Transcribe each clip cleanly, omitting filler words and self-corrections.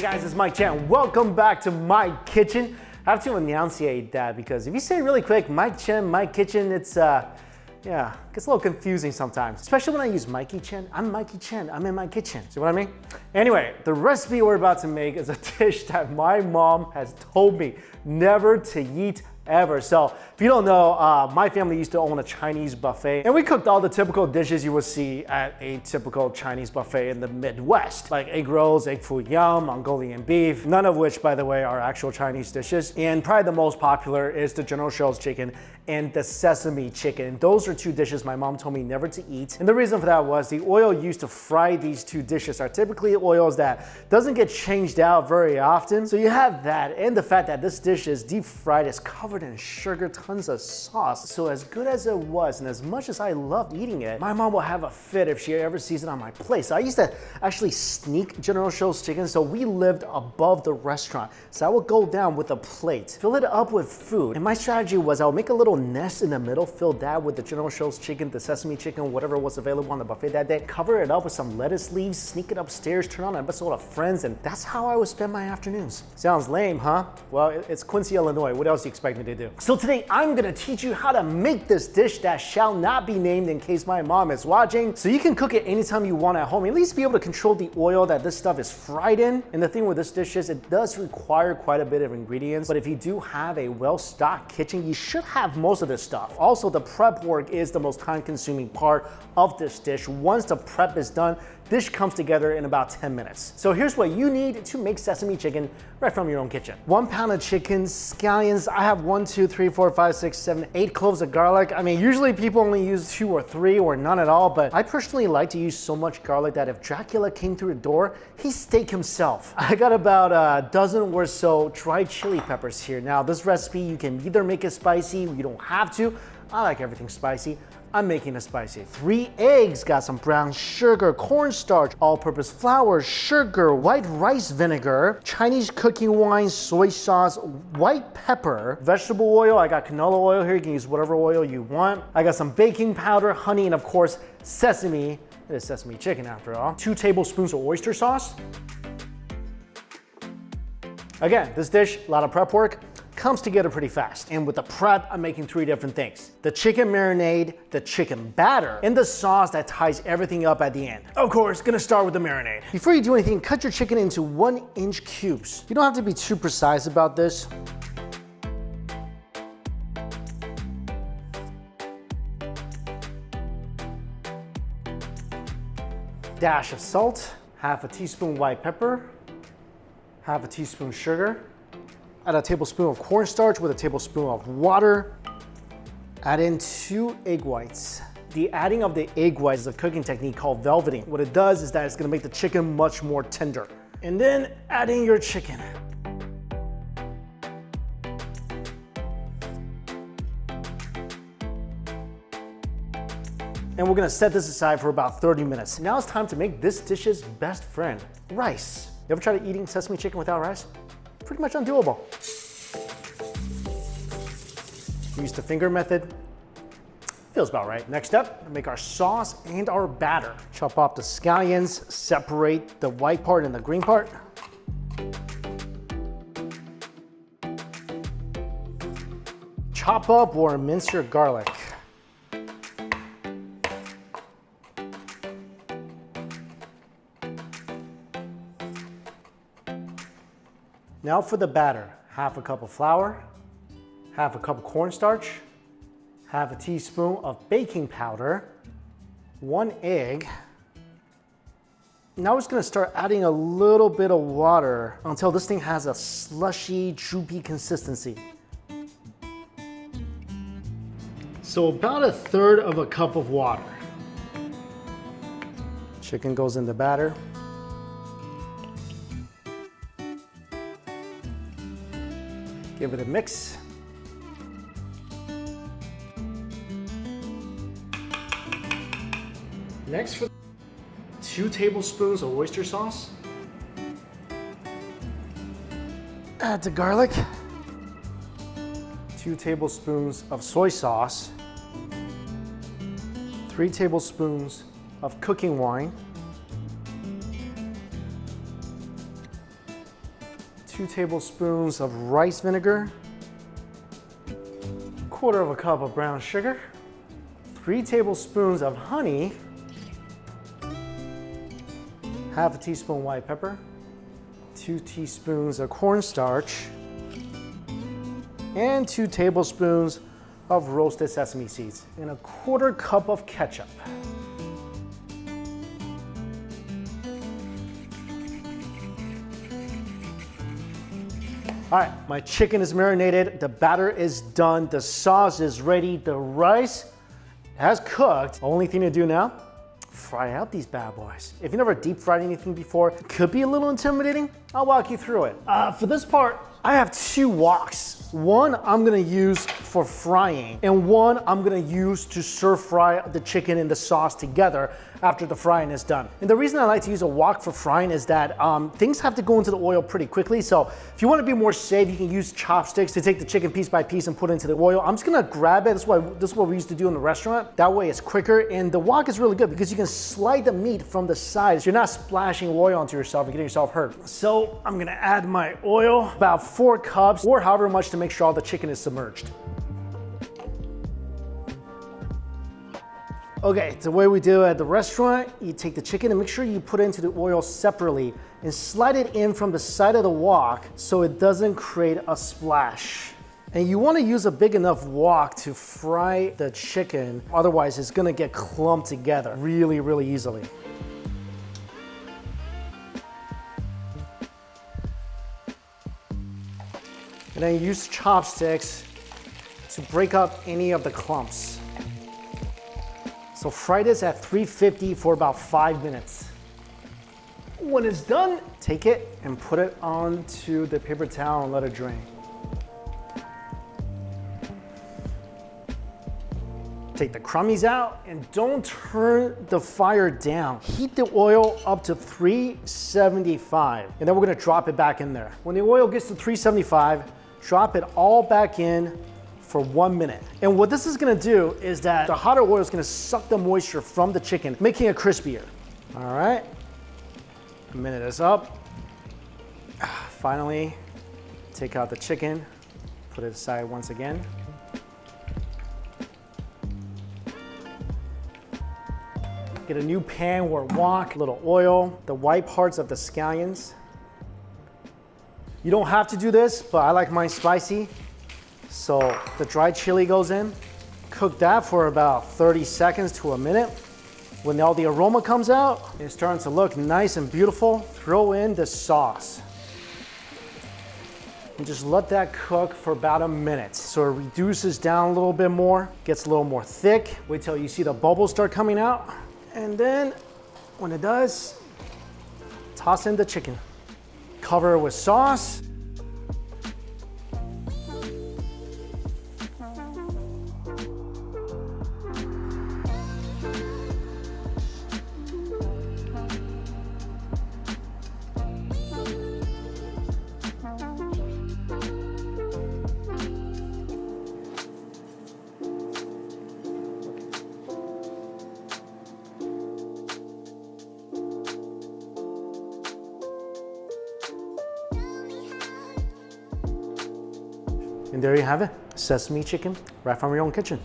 Hey guys, it's Mike Chan. Welcome back to my kitchen. I have to enunciate that because if you say it really quick, Mike Chen, my kitchen, it's yeah, gets a little confusing sometimes. Especially when I use Mikey Chen. I'm Mikey Chen, I'm in my kitchen. See what I mean? Anyway, the recipe we're about to make is a dish that my mom has told me never to eat ever. So if you don't know, my family used to own a Chinese buffet and we cooked all the typical dishes you would see at a typical Chinese buffet in the Midwest, like egg rolls, egg foo young, Mongolian beef, none of which, by the way, are actual Chinese dishes. And probably the most popular is the General Tso's chicken and the sesame chicken. Those are two dishes my mom told me never to eat. And the reason for that was the oil used to fry these two dishes are typically oils that doesn't get changed out very often. So you have that and the fact that this dish is deep fried, is covered in sugar, tons of sauce. So as good as it was and as much as I loved eating it, my mom will have a fit if she ever sees it on my plate. So I used to actually sneak General Tso's chicken. So we lived above the restaurant. So I would go down with a plate, fill it up with food. And my strategy was I would make a little nest in the middle, fill that with the General Tso's chicken, the sesame chicken, whatever was available on the buffet that day, cover it up with some lettuce leaves, sneak it upstairs, turn on an episode of Friends, and that's how I would spend my afternoons. Sounds lame, huh? Well, it's Quincy, Illinois. What else do you expect me to do? So today I'm gonna teach you how to make this dish that shall not be named in case my mom is watching, so you can cook it anytime you want at home. At least be able to control the oil that this stuff is fried in. And the thing with this dish is it does require quite a bit of ingredients, but if you do have a well-stocked kitchen, you should have most of this stuff. Also, the prep work is the most time-consuming part of this dish. Once the prep is done, dish comes together in about 10 minutes. So here's what you need to make sesame chicken right from your own kitchen. 1 pound of chicken, scallions. I have 1, 2, 3, 4, 5, 6, 7, 8 cloves of garlic. I mean, usually people only use 2 or 3 or none at all, but I personally like to use so much garlic that if Dracula came through the door, he'd steak himself. I got about a dozen or so dried chili peppers here. Now, this recipe, you can either make it spicy, you don't have to. I like everything spicy. I'm making it spicy. 3 eggs, got some brown sugar, cornstarch, all-purpose flour, sugar, white rice vinegar, Chinese cooking wine, soy sauce, white pepper, vegetable oil. I got canola oil here. You can use whatever oil you want. I got some baking powder, honey, and of course, sesame. It is sesame chicken after all. 2 tablespoons of oyster sauce. Again, this dish, a lot of prep work, comes together pretty fast. And with the prep, I'm making 3 different things. The chicken marinade, the chicken batter, and the sauce that ties everything up at the end. Of course, gonna start with the marinade. Before you do anything, cut your chicken into 1-inch cubes. You don't have to be too precise about this. Dash of salt, half a teaspoon white pepper, half a teaspoon sugar, add a tablespoon of cornstarch with a tablespoon of water. Add in 2 egg whites. The adding of the egg whites is a cooking technique called velveting. What it does is that it's gonna make the chicken much more tender. And then add in your chicken. And we're gonna set this aside for about 30 minutes. Now it's time to make this dish's best friend, rice. You ever tried eating sesame chicken without rice? Pretty much undoable. Use the finger method. Feels about right. Next up, make our sauce and our batter. Chop up the scallions, separate the white part and the green part. Chop up or mince your garlic. Now for the batter, half a cup of flour, half a cup of cornstarch, half a teaspoon of baking powder, 1 egg. Now we're just gonna start adding a little bit of water until this thing has a slushy, droopy consistency. So about 1/3 of a cup of water. Chicken goes in the batter. Give it a mix. Next, for 2 tablespoons of oyster sauce. Add the garlic. 2 tablespoons of soy sauce. 3 tablespoons of cooking wine. 2 tablespoons of rice vinegar, 1/4 cup of brown sugar, 3 tablespoons of honey, 1/2 teaspoon white pepper, 2 teaspoons of cornstarch, and 2 tablespoons of roasted sesame seeds, and 1/4 cup of ketchup. All right, my chicken is marinated, the batter is done, the sauce is ready, the rice has cooked. Only thing to do now, fry out these bad boys. If you never deep fried anything before, it could be a little intimidating. I'll walk you through it. For this part, I have 2 woks. One I'm gonna use for frying, and one I'm gonna use to stir fry the chicken and the sauce together after the frying is done. And the reason I like to use a wok for frying is that things have to go into the oil pretty quickly. So if you wanna be more safe, you can use chopsticks to take the chicken piece by piece and put it into the oil. I'm just gonna grab it. This is what we used to do in the restaurant. That way it's quicker, and the wok is really good because you can slide the meat from the sides. You're not splashing oil onto yourself and getting yourself hurt. So I'm gonna add my oil, about 4 cups, or however much to make sure all the chicken is submerged. Okay, it's the way we do it at the restaurant. You take the chicken and make sure you put it into the oil separately and slide it in from the side of the wok so it doesn't create a splash. And you want to use a big enough wok to fry the chicken, otherwise it's gonna get clumped together really, really easily. And then use chopsticks to break up any of the clumps. So fry this at 350 for about 5 minutes. When it's done, take it and put it onto the paper towel and let it drain. Take the crummies out and don't turn the fire down. Heat the oil up to 375, and then we're gonna drop it back in there. When the oil gets to 375, drop it all back in for 1 minute. And what this is gonna do is that the hotter oil is gonna suck the moisture from the chicken, making it crispier. All right, a minute is up. Finally, take out the chicken, put it aside once again. Get a new pan or wok, a little oil, the white parts of the scallions. You don't have to do this, but I like mine spicy. So the dried chili goes in. Cook that for about 30 seconds to a minute. When all the aroma comes out, it's starting to look nice and beautiful, throw in the sauce. And just let that cook for about a minute. So it reduces down a little bit more, gets a little more thick. Wait till you see the bubbles start coming out. And then when it does, toss in the chicken. Cover it with sauce. And there you have it, sesame chicken right from your own kitchen.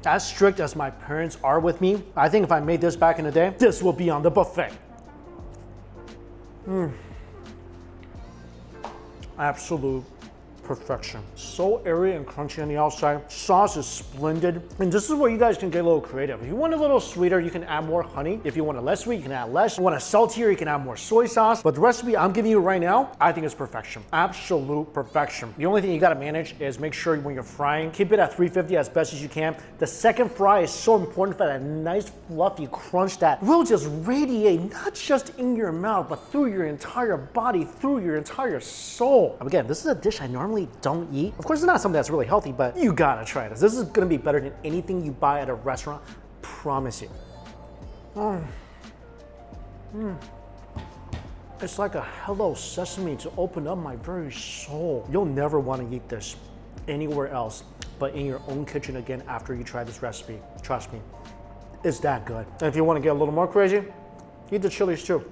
As strict as my parents are with me, I think if I made this back in the day, this will be on the buffet. Absolute perfection. So airy and crunchy on the outside. Sauce is splendid. And this is where you guys can get a little creative. If you want a little sweeter, you can add more honey. If you want it less sweet, you can add less. If you want it saltier, you can add more soy sauce. But the recipe I'm giving you right now, I think is perfection. Absolute perfection. The only thing you gotta manage is make sure when you're frying, keep it at 350 as best as you can. The second fry is so important for that nice fluffy crunch that will just radiate, not just in your mouth, but through your entire body, through your entire soul. Again, this is a dish I normally don't eat. Of course, it's not something that's really healthy, but you gotta try this. This is gonna be better than anything you buy at a restaurant, promise you. It's like a hello sesame to open up my very soul. You'll never wanna eat this anywhere else but in your own kitchen again after you try this recipe. Trust me. is that good. And if you want to get a little more crazy, eat the chilies too.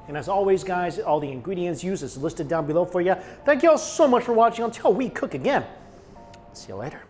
And as always, guys, all the ingredients used is listed down below for you. Thank you all so much for watching. Until we cook again, see you later.